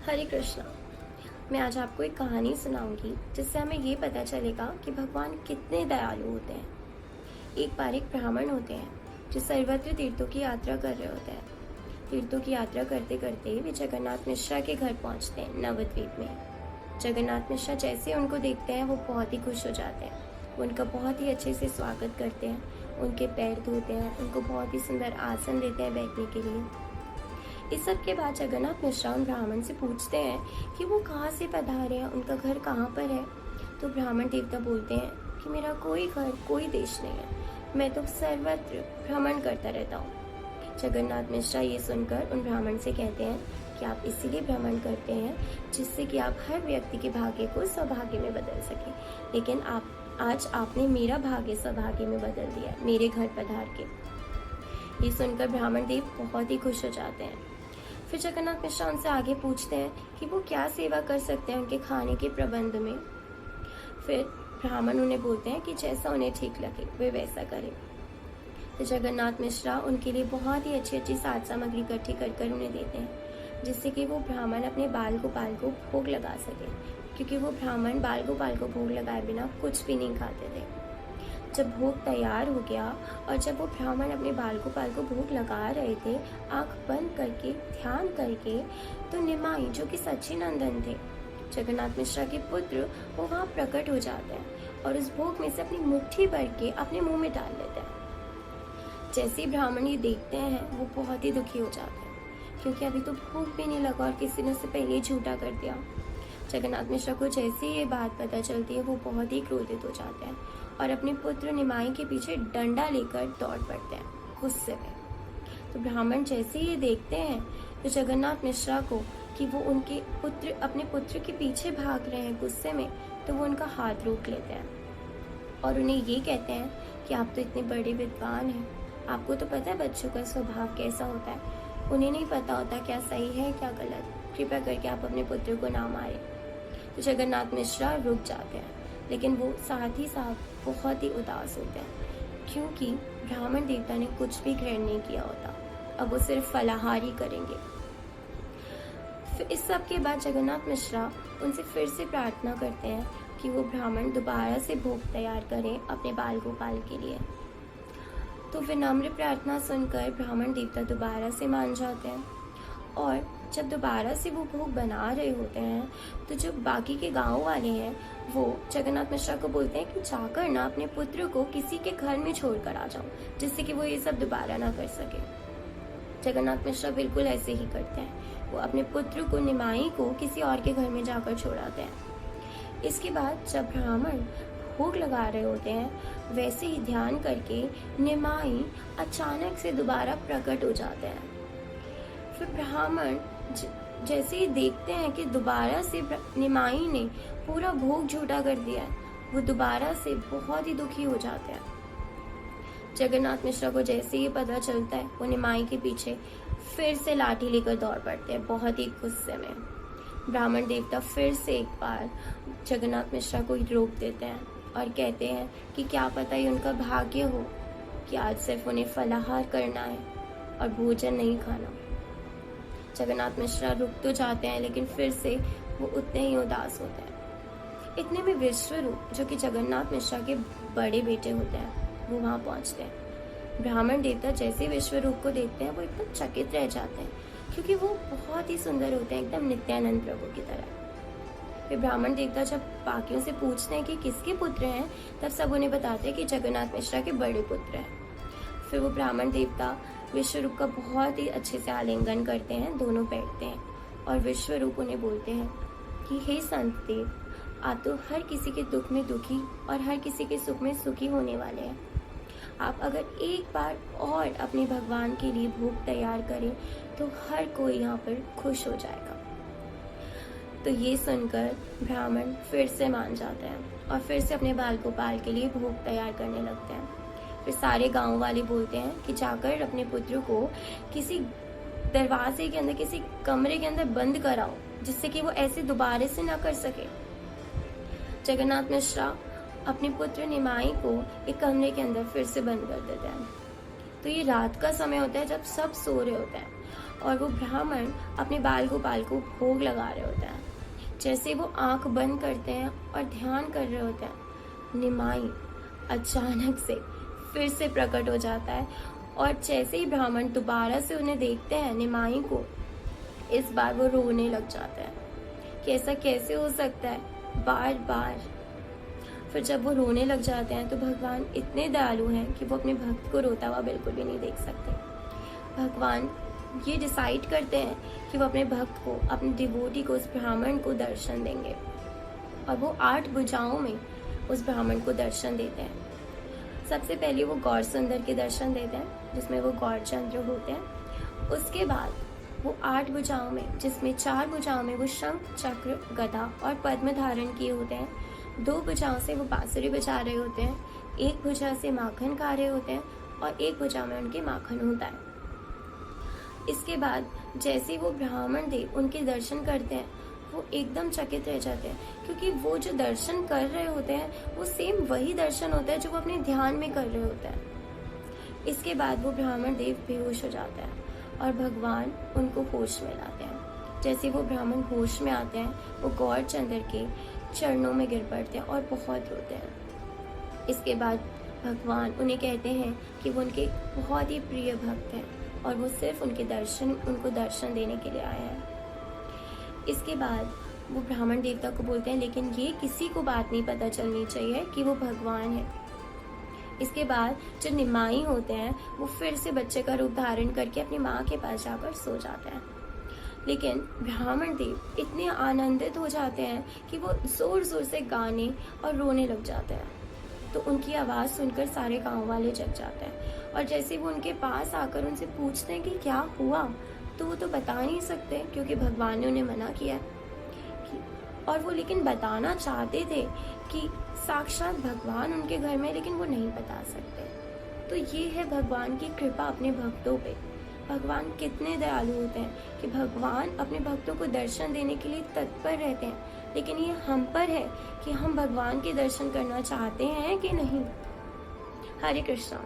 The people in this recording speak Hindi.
हरे कृष्णा। मैं आज आपको एक कहानी सुनाऊंगी जिससे हमें ये पता चलेगा कि भगवान कितने दयालु होते हैं। एक बार एक ब्राह्मण होते हैं जो सर्वत्र तीर्थों की यात्रा कर रहे होते हैं। तीर्थों की यात्रा करते करते वे जगन्नाथ मिश्रा के घर पहुंचते हैं नवद्वीप में। जगन्नाथ मिश्रा जैसे उनको देखते हैं वो बहुत ही खुश हो जाते हैं। वो उनका बहुत ही अच्छे से स्वागत करते हैं, उनके पैर धोते हैं, उनको बहुत ही सुंदर आसन देते हैं बैठने के लिए। इस सब के बाद जगन्नाथ मिश्रा उन ब्राह्मण से पूछते हैं कि वो कहाँ से पधारे हैं, उनका घर कहाँ पर है। तो ब्राह्मण देवता बोलते हैं कि मेरा कोई घर कोई देश नहीं है, मैं तो सर्वत्र भ्रमण करता रहता हूँ। जगन्नाथ मिश्रा ये सुनकर उन ब्राह्मण से कहते हैं कि आप इसीलिए भ्रमण करते हैं जिससे कि आप हर व्यक्ति के भाग्य को सौभाग्य में बदल सकें, लेकिन आज आपने मेरा भाग्य सौभाग्य में बदल दिया मेरे घर पधार के। ये सुनकर ब्राह्मण देव बहुत ही खुश हो जाते हैं। फिर जगन्नाथ मिश्रा उनसे आगे पूछते हैं कि वो क्या सेवा कर सकते हैं उनके खाने के प्रबंध में। फिर ब्राह्मण उन्हें बोलते हैं कि जैसा उन्हें ठीक लगे वे वैसा करें। तो जगन्नाथ मिश्रा उनके लिए बहुत ही अच्छी अच्छी साज सामग्री इकट्ठी कर उन्हें देते हैं जिससे कि वो ब्राह्मण अपने बाल गोपाल को भोग लगा सके, क्योंकि वो ब्राह्मण बाल गोपाल को भोग लगाए बिना कुछ भी नहीं खाते थे। जब भोग तैयार हो गया और जब वो ब्राह्मण अपने बाल गोपाल को भोग लगा रहे थे आंख बंद करके ध्यान करके, तो निमाई जो कि सच्ची नंदन थे, जगन्नाथ मिश्रा के पुत्र, वो वहाँ प्रकट हो जाते हैं और उस भोग में से अपनी मुट्ठी भर के अपने मुंह में डाल लेते हैं। जैसे ही ब्राह्मण ये देखते हैं वो बहुत ही दुखी हो जाते हैं, क्योंकि अभी तो भोग भी नहीं लगा और किसी ने उससे पहले ही झूठा कर दिया। जगन्नाथ मिश्रा को जैसे ही ये बात पता चलती है वो बहुत ही क्रोधित हो जाते हैं और अपने पुत्र निमाई के पीछे डंडा लेकर दौड़ पड़ते हैं गुस्से में। तो ब्राह्मण जैसे ही ये देखते हैं तो जगन्नाथ मिश्रा को कि वो उनके पुत्र अपने पुत्र के पीछे भाग रहे हैं गुस्से में, तो वो उनका हाथ रोक लेते हैं और उन्हें ये कहते हैं कि आप तो इतने बड़े विद्वान हैं, आपको तो पता है बच्चों का स्वभाव कैसा होता है, उन्हें नहीं पता होता क्या सही है क्या गलत, कृपया करके आप अपने पुत्र को ना मारें। तो जगन्नाथ मिश्रा रुक जाते हैं, लेकिन वो साथ ही साथ बहुत ही उदास होते हैं, क्योंकि ब्राह्मण देवता ने कुछ भी ग्रहण नहीं किया होता, अब वो सिर्फ फलाहार ही करेंगे। फिर इस सब के बाद जगन्नाथ मिश्रा उनसे फिर से प्रार्थना करते हैं कि वो ब्राह्मण दोबारा से भोग तैयार करें अपने बाल गोपाल के लिए। तो विनम्र प्रार्थना सुनकर ब्राह्मण देवता दोबारा से मान जाते हैं और जब दोबारा से वो भोग बना रहे होते हैं तो जो बाकी के गांव वाले हैं वो जगन्नाथ मिश्रा को बोलते हैं कि जाकर ना अपने पुत्र को किसी के घर में छोड़कर आ जाओ, जिससे कि वो ये सब दोबारा ना कर सके। जगन्नाथ मिश्रा बिल्कुल ऐसे ही करते हैं, वो अपने पुत्र को निमाई को किसी और के घर में जाकर छोड़ाते हैं। इसके बाद जब ब्राह्मण भोग लगा रहे होते हैं वैसे ही ध्यान करके निमाई अचानक से दोबारा प्रकट हो जाते हैं। फिर ब्राह्मण जैसे ही देखते हैं कि दोबारा से निमाई ने पूरा भोग झूठा कर दिया है, वो दोबारा से बहुत ही दुखी हो जाते हैं। जगन्नाथ मिश्रा को जैसे ही पता चलता है वो निमाई के पीछे फिर से लाठी लेकर दौड़ पड़ते हैं बहुत ही गुस्से में। ब्राह्मण देवता फिर से एक बार जगन्नाथ मिश्रा को रोक देते हैं और कहते हैं कि क्या पता ही उनका भाग्य हो कि आज सिर्फ उन्हें फलाहार करना है और भोजन नहीं खाना। जगन्नाथ मिश्रा रुक तो जाते हैं, लेकिन फिर से वो उतने ही उदास होते हैं। इतने में विश्वरूप, जो कि जगन्नाथ मिश्रा के बड़े बेटे होते हैं, वो वहाँ पहुँचते हैं। ब्राह्मण देवता जैसे विश्वरूप को देखते हैं वो एकदम चकित रह जाते हैं, क्योंकि वो बहुत ही सुंदर होते हैं, एकदम नित्यानंद प्रभु की तरह। फिर ब्राह्मण देवता जब बाकियों से पूछते हैं कि किसके पुत्र हैं, तब सब उन्हें बताते हैं कि जगन्नाथ मिश्रा के बड़े पुत्र हैं। फिर वो ब्राह्मण देवता विश्वरूप का बहुत ही अच्छे से आलिंगन करते हैं, दोनों बैठते हैं और विश्वरूप उन्हें बोलते हैं कि हे संत देव, आप तो हर किसी के दुख में दुखी और हर किसी के सुख में सुखी होने वाले हैं। आप अगर एक बार और अपने भगवान के लिए भोग तैयार करें तो हर कोई यहाँ पर खुश हो जाएगा। तो ये सुनकर ब्राह्मण फिर से मान जाते हैं और फिर से अपने बाल गोपाल के लिए भोग तैयार करने लगते हैं। फिर सारे गांव वाले बोलते हैं कि जाकर अपने पुत्र को किसी दरवाजे के अंदर, किसी कमरे के अंदर बंद कराओ, जिससे कि वो ऐसे दोबारा से ना कर सके। जगन्नाथ मिश्रा अपने पुत्र निमाई को एक कमरे के अंदर फिर से बंद कर देते हैं। तो ये रात का समय होता है जब सब सो रहे होते हैं और वो ब्राह्मण अपने बाल गोपाल को भोग लगा रहे होते हैं। जैसे वो आंख बंद करते हैं और ध्यान कर रहे होते हैं, निमाई अचानक से फिर से प्रकट हो जाता है और जैसे ही ब्राह्मण दोबारा से उन्हें देखते हैं, निमाई को, इस बार वो रोने लग जाते हैं कि ऐसा कैसे हो सकता है, बार बार। फिर जब वो रोने लग जाते हैं तो भगवान इतने दयालु हैं कि वो अपने भक्त को रोता हुआ बिल्कुल भी नहीं देख सकते। भगवान ये डिसाइड करते हैं कि वो अपने भक्त को, अपने डिवोटी को, उस ब्राह्मण को दर्शन देंगे और वो 8 भुजाओं में उस ब्राह्मण को दर्शन देते हैं। सबसे पहले वो गौर सुंदर के दर्शन देते हैं, जिसमें वो गौरचंद्र होते हैं। उसके बाद वो 8 भुजाओं में, जिसमें 4 भुजाओं में वो शंख, चक्र, गदा और पद्म धारण किए होते हैं, 2 भुजाओं से वो बांसुरी बजा रहे होते हैं, 1 भुजा से माखन खा रहे होते हैं और 1 भुजा में उनके माखन होता है। इसके बाद जैसे वो ब्राह्मण देव उनके दर्शन करते हैं, वो एकदम चकित रह जाते हैं, क्योंकि वो जो दर्शन कर रहे होते हैं वो सेम वही दर्शन होता है जो वो अपने ध्यान में कर रहे होते हैं। इसके बाद वो ब्राह्मण देव बेहोश हो जाते हैं और भगवान उनको होश में लाते हैं। जैसे वो ब्राह्मण होश में आते हैं, वो गौरचंद्र के चरणों में गिर पड़ते हैं और बहुत रोते हैं। इसके बाद भगवान उन्हें कहते हैं कि वो उनके बहुत ही प्रिय भक्त हैं और वो सिर्फ उनको दर्शन देने के लिए आए हैं। इसके बाद वो ब्राह्मण देवता को बोलते हैं, लेकिन ये किसी को बात नहीं पता चलनी चाहिए कि वो भगवान है। इसके बाद जो निमाई होते हैं वो फिर से बच्चे का रूप धारण करके अपनी माँ के पास जाकर सो जाते हैं। लेकिन ब्राह्मण देव इतने आनंदित हो जाते हैं कि वो जोर जोर से गाने और रोने लग जाते हैं। तो उनकी आवाज़ सुनकर सारे गांव वाले जग जाते हैं और जैसे वो उनके पास आकर उनसे पूछते हैं कि क्या हुआ, तो वो तो बता नहीं सकते क्योंकि भगवान ने उन्हें मना किया और वो लेकिन बताना चाहते थे कि साक्षात भगवान उनके घर में, लेकिन वो नहीं बता सकते। तो ये है भगवान की कृपा अपने भक्तों पे। भगवान कितने दयालु होते हैं कि भगवान अपने भक्तों को दर्शन देने के लिए तत्पर रहते हैं, लेकिन ये हम पर है कि हम भगवान के दर्शन करना चाहते हैं कि नहीं। हरे कृष्णा।